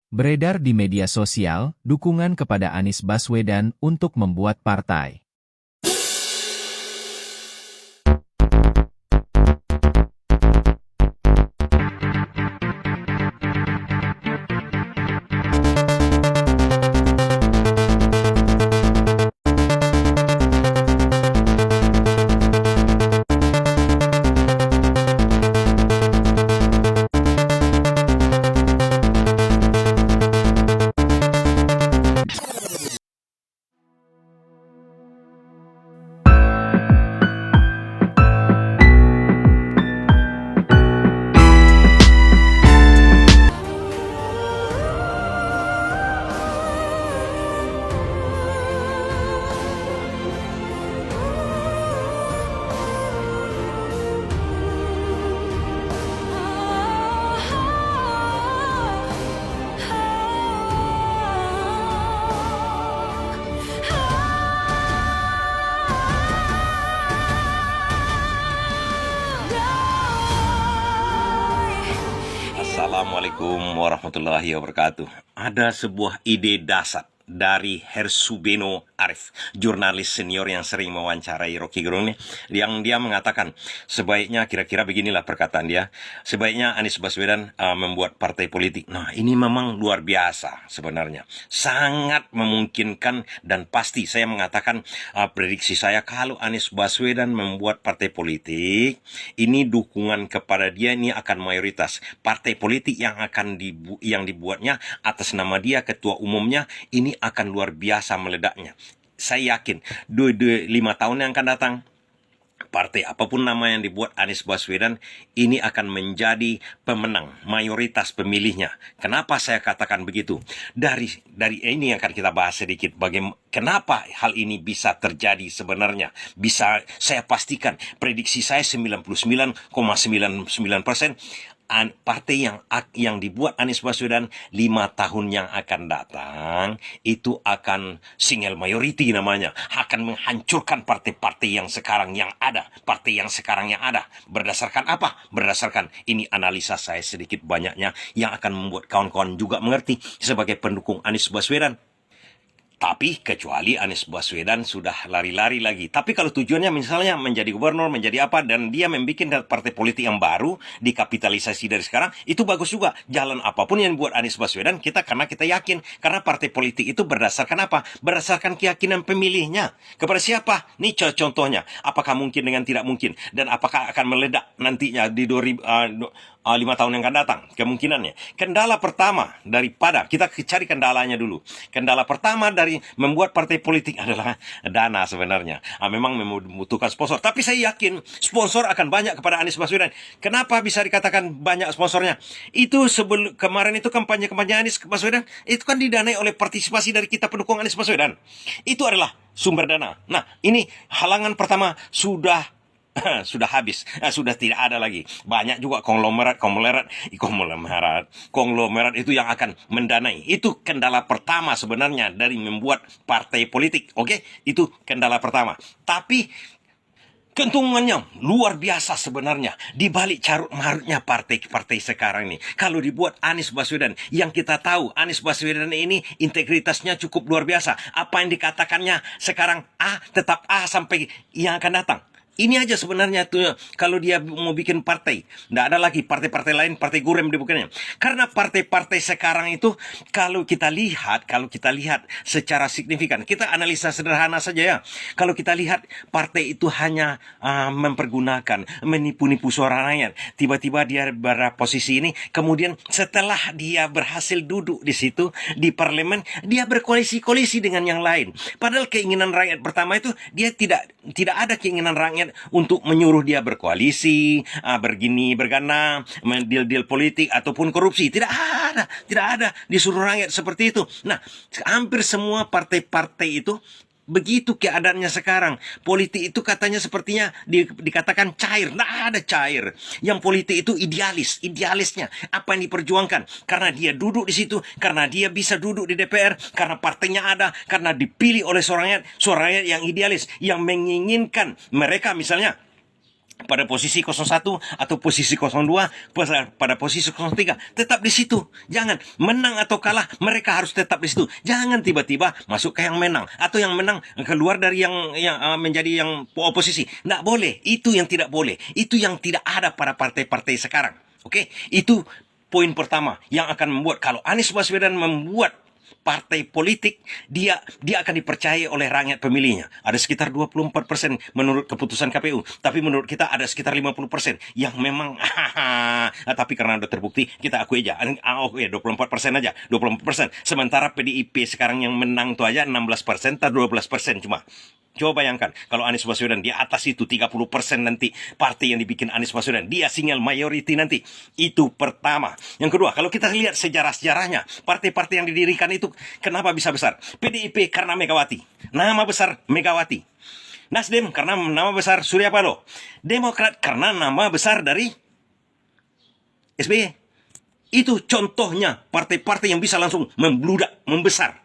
Beredar di media sosial, dukungan kepada Anies Baswedan untuk membuat partai. Assalamualaikum warahmatullahi wabarakatuh. Ada sebuah ide dasar dari Hersubeno Arif, jurnalis senior yang sering mewawancarai Rocky Gerung, yang dia mengatakan sebaiknya, kira-kira beginilah perkataan dia, sebaiknya Anies Baswedan membuat partai politik. Nah, ini memang luar biasa sebenarnya, sangat memungkinkan, dan pasti saya mengatakan prediksi saya, kalau Anies Baswedan membuat partai politik, ini dukungan kepada dia ini akan mayoritas. Partai politik yang akan dibuatnya atas nama dia, ketua umumnya, ini akan luar biasa meledaknya. Saya yakin 5 tahun yang akan datang, partai apapun nama yang dibuat Anies Baswedan ini akan menjadi pemenang, mayoritas pemilihnya. Kenapa saya katakan begitu? Dari ini akan kita bahas sedikit kenapa hal ini bisa terjadi sebenarnya. Bisa saya pastikan, prediksi saya 99,99%. Partai yang dibuat Anies Baswedan 5 tahun yang akan datang itu akan single majority namanya, akan menghancurkan partai-partai yang sekarang yang ada. Berdasarkan apa? Berdasarkan ini analisa saya sedikit banyaknya yang akan membuat kawan-kawan juga mengerti sebagai pendukung Anies Baswedan. Tapi kecuali Anies Baswedan sudah lari-lari lagi. Tapi kalau tujuannya misalnya menjadi gubernur, menjadi apa, dan dia membuat partai politik yang baru, dikapitalisasi dari sekarang, itu bagus juga. Jalan apapun yang buat Anies Baswedan, karena kita yakin. Karena partai politik itu berdasarkan apa? Berdasarkan keyakinan pemilihnya. Kepada siapa? Ini contohnya. Apakah mungkin dengan tidak mungkin? Dan apakah akan meledak nantinya di 5 tahun yang akan datang? Kemungkinannya. Kendala pertama daripada, kita cari kendalanya dulu. Kendala pertama dari membuat partai politik adalah dana sebenarnya. Memang membutuhkan sponsor. Tapi saya yakin sponsor akan banyak kepada Anies Baswedan. Kenapa bisa dikatakan banyak sponsornya? Itu kemarin itu kampanye Anies Baswedan, itu kan didanai oleh partisipasi dari kita pendukung Anies Baswedan. Itu adalah sumber dana. Nah, ini halangan pertama sudah habis, sudah tidak ada lagi. Banyak juga konglomerat itu yang akan mendanai. Itu kendala pertama sebenarnya dari membuat partai politik. Oke, itu kendala pertama. Tapi keuntungannya luar biasa sebenarnya di balik carut marutnya partai-partai sekarang ini. Kalau dibuat Anies Baswedan, yang kita tahu Anies Baswedan ini integritasnya cukup luar biasa. Apa yang dikatakannya sekarang A tetap A sampai yang akan datang. Ini aja sebenarnya tuh, kalau dia mau bikin partai, nggak ada lagi partai-partai lain, partai gurem dibukannya. Karena partai-partai sekarang itu, kalau kita lihat secara signifikan, kita analisa sederhana saja ya. Kalau kita lihat partai itu hanya mempergunakan, menipu-nipu suara rakyat. Tiba-tiba dia berposisi ini, kemudian setelah dia berhasil duduk di situ di parlemen, dia berkoalisi-koalisi dengan yang lain. Padahal keinginan rakyat pertama itu, dia tidak ada keinginan rakyat untuk menyuruh dia berkoalisi, bergana, deal-deal politik ataupun korupsi. Tidak ada disuruh rakyat seperti itu. Nah, hampir semua partai-partai itu begitu keadaannya sekarang. Politik itu katanya sepertinya dikatakan cair. Nah, ada cair. Yang politik itu idealisnya. Apa yang diperjuangkan? Karena dia duduk di situ, karena dia bisa duduk di DPR, karena partainya ada, karena dipilih oleh suara rakyat yang idealis, yang menginginkan mereka misalnya pada posisi 01 atau posisi 02, pada posisi 03, tetap di situ. Jangan menang atau kalah, mereka harus tetap di situ. Jangan tiba-tiba masuk ke yang menang atau yang menang keluar dari yang menjadi yang oposisi. Nggak boleh. Itu yang tidak boleh. Itu yang tidak ada pada partai-partai sekarang. Oke? Itu poin pertama yang akan membuat kalau Anies Baswedan membuat partai politik, dia akan dipercaya oleh rakyat pemilihnya. Ada sekitar 24% menurut keputusan KPU. Tapi menurut kita ada sekitar 50% yang memang tapi karena sudah terbukti, kita akui aja. 24% aja. 24%. Sementara PDIP sekarang yang menang itu aja 16% atau 12% cuma. Coba bayangkan, kalau Anies Baswedan di atas itu 30% nanti partai yang dibikin Anies Baswedan, dia single majority nanti. Itu pertama. Yang kedua, kalau kita lihat sejarah-sejarahnya, partai-partai yang didirikan itu kenapa bisa besar? PDIP karena Megawati. Nama besar Megawati. Nasdem karena nama besar Surya Paloh. Demokrat karena nama besar dari SBY. Itu contohnya partai-partai yang bisa langsung membludak, membesar.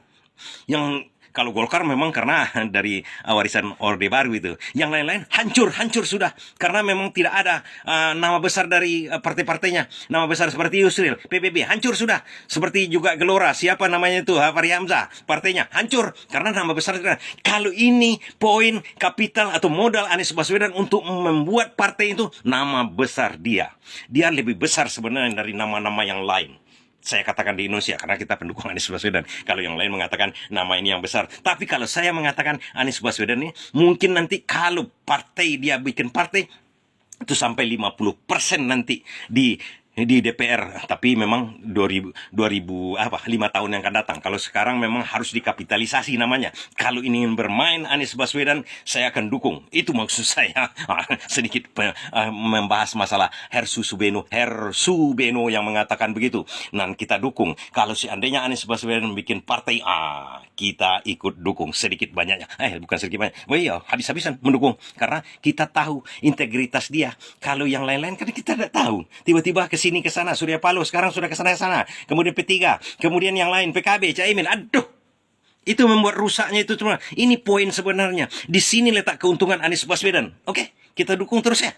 Yang kalau Golkar memang karena dari warisan Orde Baru itu. Yang lain-lain hancur sudah. Karena memang tidak ada nama besar dari partai-partainya. Nama besar seperti Yusril, PBB, hancur sudah. Seperti juga Gelora, siapa namanya itu, Fahri Hamzah, partainya hancur. Karena nama besar. Kalau ini poin kapital atau modal Anies Baswedan untuk membuat partai itu, nama besar dia. Dia lebih besar sebenarnya dari nama-nama yang lain. Saya katakan di Indonesia, karena kita pendukung Anies Baswedan. Kalau yang lain mengatakan nama ini yang besar. Tapi kalau saya mengatakan Anies Baswedan ini, mungkin nanti kalau partai dia bikin partai, itu sampai 50% nanti di DPR, tapi memang 5 tahun yang akan datang. Kalau sekarang memang harus dikapitalisasi namanya. Kalau ini ingin bermain Anies Baswedan, saya akan dukung. Itu maksud saya. Sedikit membahas masalah Hersubeno yang mengatakan begitu. Dan kita dukung. Kalau seandainya Anies Baswedan bikin partai, kita ikut dukung sedikit banyaknya. Bukan sedikit banyak. Oh iya, habis-habisan mendukung. Karena kita tahu integritas dia. Kalau yang lain-lain kan kita tidak tahu. Tiba-tiba ke sini ke sana, Surya Paloh sekarang sudah ke sana, kemudian P3, kemudian yang lain PKB, Caimin, aduh, itu membuat rusaknya itu semua. Ini poin sebenarnya. Di sini letak keuntungan Anies Baswedan. Oke, kita dukung terus ya.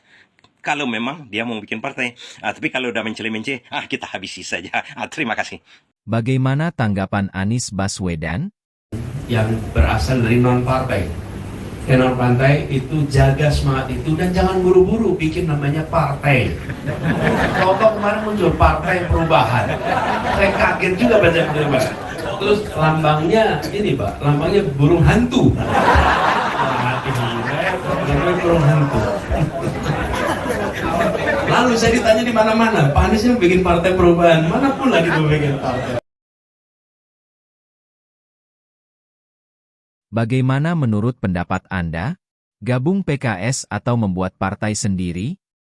Kalau memang dia mau bikin partai, tapi kalau udah mencele-mence, kita habisi saja. Terima kasih. Bagaimana tanggapan Anies Baswedan? Yang berasal dari non-partai. Non-partai itu jaga semangat itu dan jangan buru-buru bikin namanya partai. Contoh kemarin muncul Partai Perubahan. Saya kaget juga baca perubahan. Terus lambangnya ini Pak, lambangnya burung hantu. Burung hantu. Lalu saya ditanya di mana-mana, Pak Anies yang bikin Partai Perubahan, mana pula gitu bikin partai. Bagaimana menurut pendapat Anda? Gabung PKS atau membuat partai sendiri?